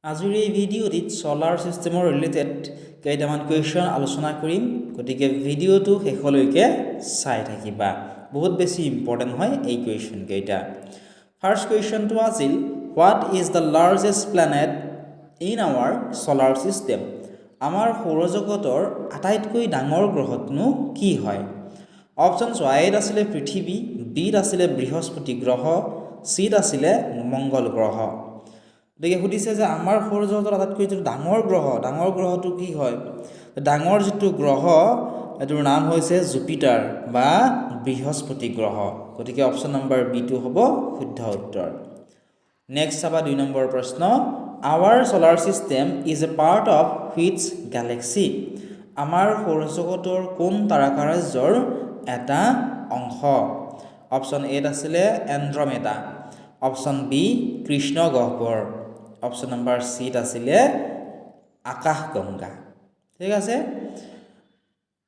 আজিৰ এই ভিডিঅ'টিত solar সিস্টেমৰ related কেইটামান কুৱেশ্যন আলোচনা কৰিম গতিকে ভিডিঅ'টো শেষলৈকে চাই থাকিবা বহুত বেছি ইম্পৰ্টেন্ট হয় এই কুৱেশ্যন কেইটা ফাৰ্স্ট কুৱেশ্যনটো আছিল what is the largest planet in our solar system আমাৰ সৌৰজগতৰ আটাইতকৈ ডাঙৰ গ্ৰহটো কি হয় অপচনছ এত আছিলে পৃথিৱী বিত আছিলে বৃহস্পতি গ্ৰহ চিত আছিলে মংগল গ্ৰহ দেখে সুধিছে যে আমাৰ সৌৰজগতৰ আটাইতকৈ যিটো ডাঙৰ গ্ৰহটো কি হয় ডাঙৰ যিটো গ্ৰহ এটোৰ নাম হৈছে জুপিটাৰ বা বৃহস্পতি গ্ৰহ গতিকে অপচন নম্বৰ বি টো হ'ব শুদ্ধ উত্তৰ নেক্সট চাবা 2 নম্বৰ প্ৰশ্ন our solar system is a part of which galaxy আমাৰ সৌৰজগতৰ কোন তাৰকাৰাজ্যৰ এটা অংশ অপচন এত আছিলে এন্ড্ৰমেডা অপচন বি কৃষ্ণ গহ্বৰ অপচন নম্বৰ সি আছিলে আকাশগংগা ঠিক আছে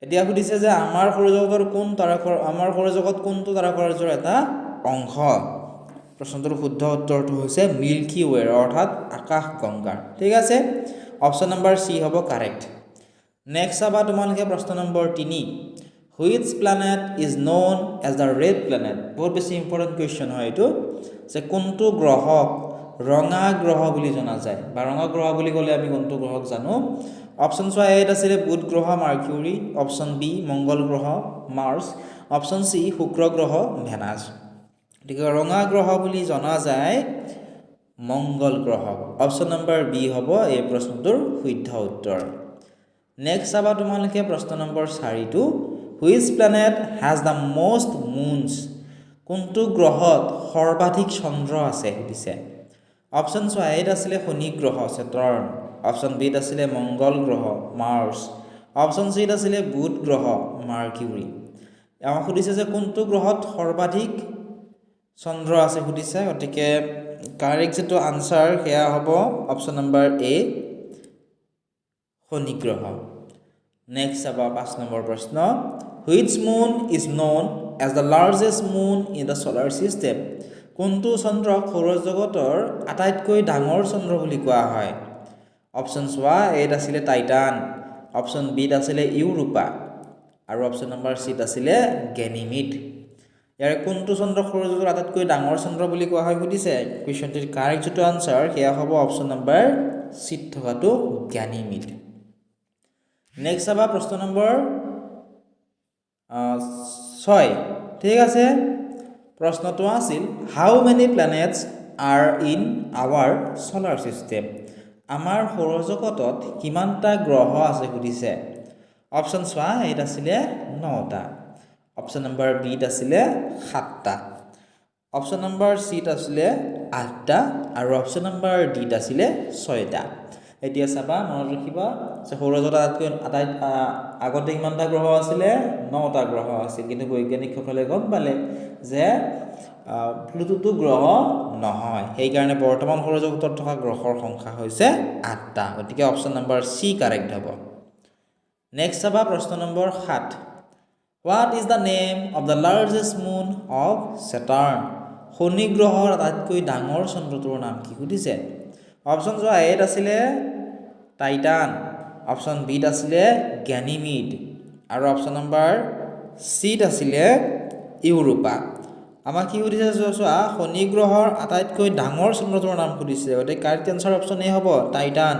এতিয়া সুধিছে যে আমাৰ সৌৰজগত কোনটো তাৰকাৰাজ্যৰ এটা অংশ প্ৰশ্নটোৰ শুদ্ধ উত্তৰটো হৈছে মিল্কি ৱে অৰ্থাৎ আকাশগংগা ঠিক আছে অপচন নম্বৰ সি হ'ব কাৰেক্ট নেক্সট চাবা তোমালোকে প্ৰশ্ন number 3 which planet is known as the red planet বহুত বেছি ইম্পৰ্টেন্ট কুৱেশ্যন হয় এইটো যে কোনটো গ্ৰহক ৰঙা গ্ৰহ বুলি জনা যায় বা ৰঙা গ্ৰহ বুলি ক'লে আমি কোনটো গ্ৰহক জানো অপচন এত আছিলে বুধ গ্ৰহ মাৰ্কিউৰি অপচন বি মংগল গ্ৰহ মাৰ্চ অপচন সি শুক্ৰ গ্ৰহ ভেনাছ গতিকে ৰঙা গ্ৰহ বুলি জনা যায় মংগল গ্ৰহ অপচন নম্বৰ বি হ'ব এই প্ৰশ্নটোৰ শুদ্ধ উত্তৰ নেক্সট চাবা তোমালোকে প্ৰশ্ন নম্বৰ 4 টো which planet has the most moons কোনটো গ্ৰহত সৰ্বাধিক চন্দ্ৰ আছে সুধিছে অপচন এত আছিলে শনি গ্ৰহ সেটৰ্ন অপচন বিত আছিলে মংগল গ্ৰহ মাৰ্চ অপচন চিত আছিলে বুধ গ্ৰহ মাৰ্কিউৰি আমাক সুধিছে যে কোনটো গ্ৰহত সৰ্বাধিক চন্দ্ৰ আছে সুধিছে গতিকে কাৰেক্ট যেটো আনসাৰ হেয়া হ'ব অপচন নম্বৰ এ শনি গ্ৰহ নেক্সট চাবা 5 নম্বৰ প্ৰশ্ন which moon is known as the largest moon in the solar system কোনটো চন্দ্ৰক সৌৰজগতৰ আটাইতকৈ ডাঙৰ চন্দ্ৰ বুলি কোৱা হয় অপচন এত আছিলে টাইটান অপচন বিত আছিলে ইউৰোপা আৰু অপচন নম্বৰ চিত আছিলে গেনিমিড ইয়াৰ কোনটো চন্দ্ৰ সৌৰজগতৰ আটাইতকৈ ডাঙৰ চন্দ্ৰ বুলি কোৱা হয় সুধিছে কুৱেশ্যনটিৰ কাৰেক্ট যেটো আনসাৰ হেয়া হ'ব অপচন নম্বৰ চিত থকাটো গেনিমিড নেক্সট চাবা প্ৰশ্ন নম্বৰ 6 ঠিক আছে প্ৰশ্নটো আছিল how many planets are in our solar system আমাৰ সৌৰজগতত কিমানটা গ্ৰহ আছে সুধিছে অপচন এত আছিলে 9টা অপচন নম্বৰ বিত আছিলে 7টা অপচন নম্বৰ চিত আছিলে 8টা আৰু অপচন নম্বৰ ডিত আছিলে 6টা এতিয়া চাবা মনত ৰাখিবা যে সৌৰজগতত আগতে কিমানটা গ্ৰহ আছিলে 9টা গ্ৰহ আছিল কিন্তু বৈজ্ঞানিকসকলে গম পালে যে প্লুটোটো গ্ৰহ নহয় সেই কাৰণে বৰ্তমান সৌৰজগতত থকা গ্ৰহৰ সংখ্যা হৈছে 8টা গতিকে অপচন নম্বৰ সি কাৰেক্ট হ'ব নেক্সট চাবা প্ৰশ্ন number 7 what is the name of the largest moon of Saturn শনি গ্ৰহৰ আটাইতকৈ ডাঙৰ চন্দ্ৰটোৰ নাম কি সুধিছে অপচন এত আছিলে টাইটান অপচন বিত আছিলে গেনিমিড আৰু অপচন নম্বৰ চিত আছিলে ইউৰোপা আমাক কি সুধিছে চোৱা শনি গ্ৰহৰ আটাইতকৈ ডাঙৰ চন্দ্ৰটোৰ নাম সুধিছে গতিকে কাৰেক্ট আনসাৰ অপচন এ হ'ব টাইটান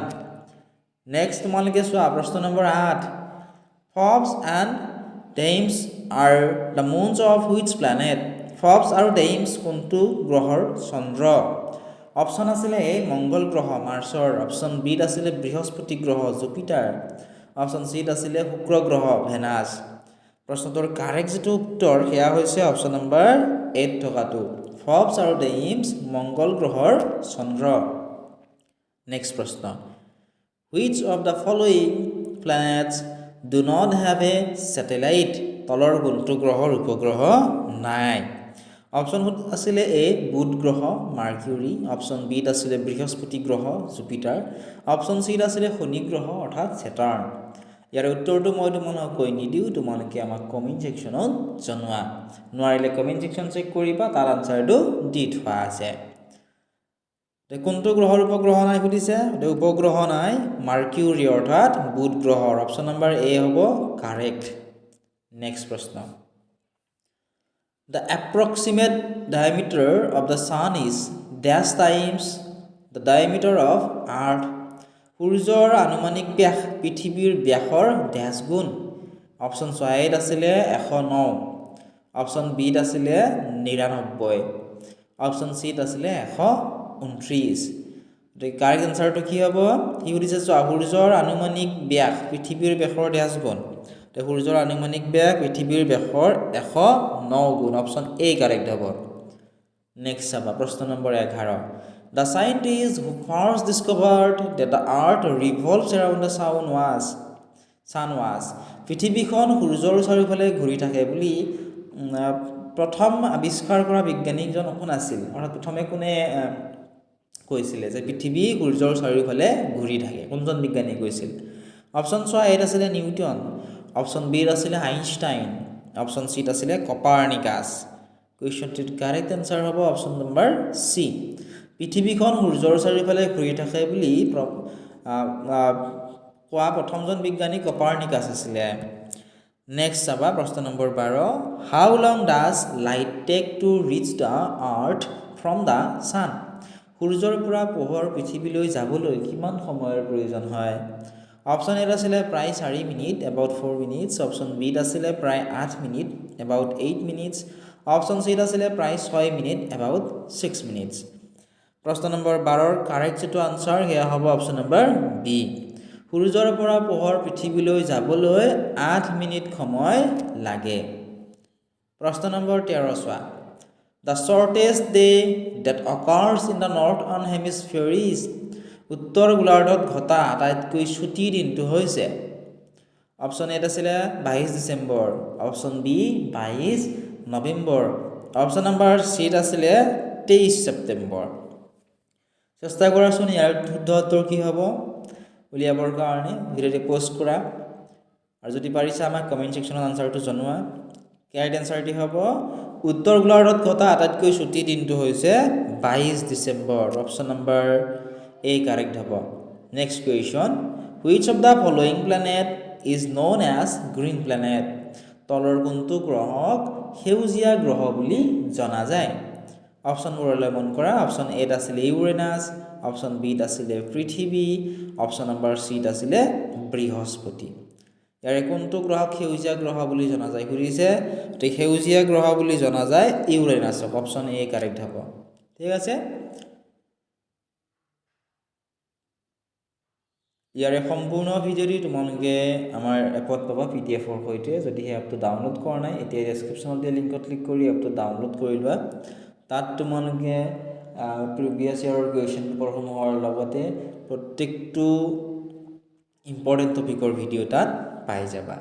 নেক্সট তোমালোকে চোৱা প্ৰশ্ন number 8 Phobos and Deimos are the moons of which planet Phobos আৰু ডেইমছ কোনটো গ্ৰহৰ চন্দ্ৰ অপচন আছিলে এ মংগল গ্ৰহ মাৰ্চৰ অপচন বিত আছিলে বৃহস্পতি গ্ৰহ জুপিটাৰ অপচন চিত আছিলে শুক্ৰ গ্ৰহ ভেনাছ প্ৰশ্নটোৰ কাৰেক্ট যেটো উত্তৰ হেয়া হৈছে অপচন নম্বৰ এত থকাটো ফবছ আৰু ডেইমছ মংগল গ্ৰহৰ চন্দ্ৰ নেক্সট প্ৰশ্ন which of the following planets do not have a satellite তলৰ কোনটো গ্ৰহৰ উপগ্ৰহ নাই অপচন আছিলে এ বুধ গ্ৰহ মাৰ্কিউৰি অপচন বিত আছিলে বৃহস্পতি গ্ৰহ জুপিটাৰ অপচন চিত আছিলে শনি গ্ৰহ অৰ্থাৎ সেটাৰ্ন ইয়াৰ উত্তৰটো মই তোমালোকক কৈ নিদিও তোমালোকে আমাক কমেন্ট সেকশনত জনোৱা নোৱাৰিলে কমেন্ট সেকশন চেক কৰিবা তাৰ আনসাৰটো দি থোৱা আছে কোনটো গ্ৰহৰ উপগ্ৰহ নাই সুধিছে উপগ্ৰহ নাই মাৰ্কিউৰি অৰ্থাৎ বুধ গ্ৰহৰ অপশ্যন নম্বৰ এ হ'ব কাৰেক্ট নেক্সট প্ৰশ্ন The approximate diameter of the sun is dash times the diameter of earth সূৰ্যৰ আনুমানিক ব্যাস পৃথিৱীৰ ব্যাসৰ ড্যাশ গুণ অপশ্যন এত আছিলে 109 অপশ্যন বিত আছিলে 99 অপশ্যন চিত আছিলে 129 কাৰেক্ট আনসাৰটো কি হ'ব কি সুধিছে সূৰ্যৰ আনুমানিক ব্যাস পৃথিৱীৰ ব্যাসৰ ড্যাশ গুণ সূৰ্যৰ আনুমানিক ব্যাস পৃথিৱীৰ ব্যাসৰ 109 গুণ অপশ্যন এ কাৰেক্ট হ'ব নেক্সট চাবা প্ৰশ্ন number 11 The scientist who first discovered that the earth revolves around the sun was পৃথিৱীখন সূৰ্যৰ চাৰিওফালে ঘূৰি থাকে বুলি প্ৰথম আৱিষ্কাৰ কৰা বিজ্ঞানীজন কোন আছিল অৰ্থাৎ প্ৰথমে কোনে কৈছিলে যে পৃথিৱী সূৰ্যৰ চাৰিওফালে ঘূৰি থাকে কোনজন বিজ্ঞানীয়ে কৈছিল অপশ্যন এত আছিলে নিউটন অপশ্যন বিত আছিলে আইনষ্টাইন অপশ্যন চিত আছিলে কপাৰ্নিকাছ কুৱেশ্যনটিৰ কাৰেক্ট আনসাৰ হ'ব অপশ্যন নম্বৰ সি পৃথিৱীখন সূৰ্যৰ চাৰিওফালে ঘূৰি থাকে বুলি কোৱা প্ৰথমজন বিজ্ঞানী কপাৰ্নিকাছ আছিলে নেক্সট চাবা প্ৰশ্ন number 12 how long does light take to reach the earth from the sun সূৰ্যৰ পৰা পোহৰ পৃথিৱীলৈ যাবলৈ কিমান সময়ৰ প্ৰয়োজন হয় অপশ্যন এত আছিলে প্ৰায় 4 মিনিট এবাউট 4 মিনিটছ অপশ্যন বিত আছিলে প্ৰায় 8 মিনিট এবাউট 8 মিনিটছ অপশ্যন চিত আছিলে প্ৰায় 6 মিনিট এবাউট 6 মিনিটছ প্ৰশ্ন নম্বৰ 12 ৰ কাৰেক্ট যেটো আনসাৰ হেয়া হ'ব অপশ্যন নম্বৰ বি সূৰ্যৰ পৰা পোহৰ পৃথিৱীলৈ যাবলৈ 8 মিনিট সময় লাগে প্ৰশ্ন নম্বৰ 13 চোৱা The shortest day that occurs in the northern hemisphere is উত্তৰ গোলাৰ্ধত ঘটা আটাইতকৈ ছুটি দিনটো হৈছে অপশ্যন এত আছিলে 22 December option B 22 November option number C আছিলে 23 ছেপ্টেম্বৰ চেষ্টা কৰাচোন ইয়াৰ শুদ্ধ উত্তৰ কি হ'ব উলিয়াবৰ কাৰণে ভিডিঅ'টো পোষ্ট কৰা আৰু যদি পাৰিছা আমাক কমেন্ট সেকশনত আনসাৰটো জনোৱা কাৰেক্ট আনসাৰটি হ'ব উত্তৰ গোলাৰ্ধত ঘটা আটাইতকৈ ছুটি দিনটো হৈছে 22 ডিসেম্বৰ অপশ্যন নম্বৰ এ কাৰেক্ট হ'ব next question which of the following planet is known as green planet তলৰ কোনটো গ্ৰহক সেউজীয়া গ্ৰহ বুলি জনা যায় অপশ্যনবোৰলৈ মন কৰা অপশ্যন এত আছিলে ইউৰেনাছ অপশ্যন বিত আছিলে পৃথিৱী অপশ্যন নম্বৰ চিত আছিলে বৃহস্পতি ইয়াৰে কোনটো গ্ৰহক সেউজীয়া গ্ৰহ বুলি জনা যায় সুধিছে তে সেউজীয়া গ্ৰহ বুলি জনা যায় ইউৰেনাছক অপশ্যন এ কাৰেক্ট হ'ব ঠিক আছে ইয়াৰে সম্পূৰ্ণ ভিডিঅ'টি তোমালোকে আমাৰ এপত পাবা পিডিএফৰ সৈতে যদি এই এপটো ডাউনলোড কৰা নাই এতিয়া ডেসক্ৰিপচনত দিয়া লিংকত ক্লিক কৰি এপটো ডাউনলোড কৰি লোৱা তাত তোমালোকে প্ৰিভিয়াছ ইয়াৰৰ কুৱেশ্যন পেপাৰসমূহৰ লগতে প্ৰত্যেকটো ইম্পৰ্টেণ্ট টপিকৰ ভিডিঅ' তাত পাই যাবা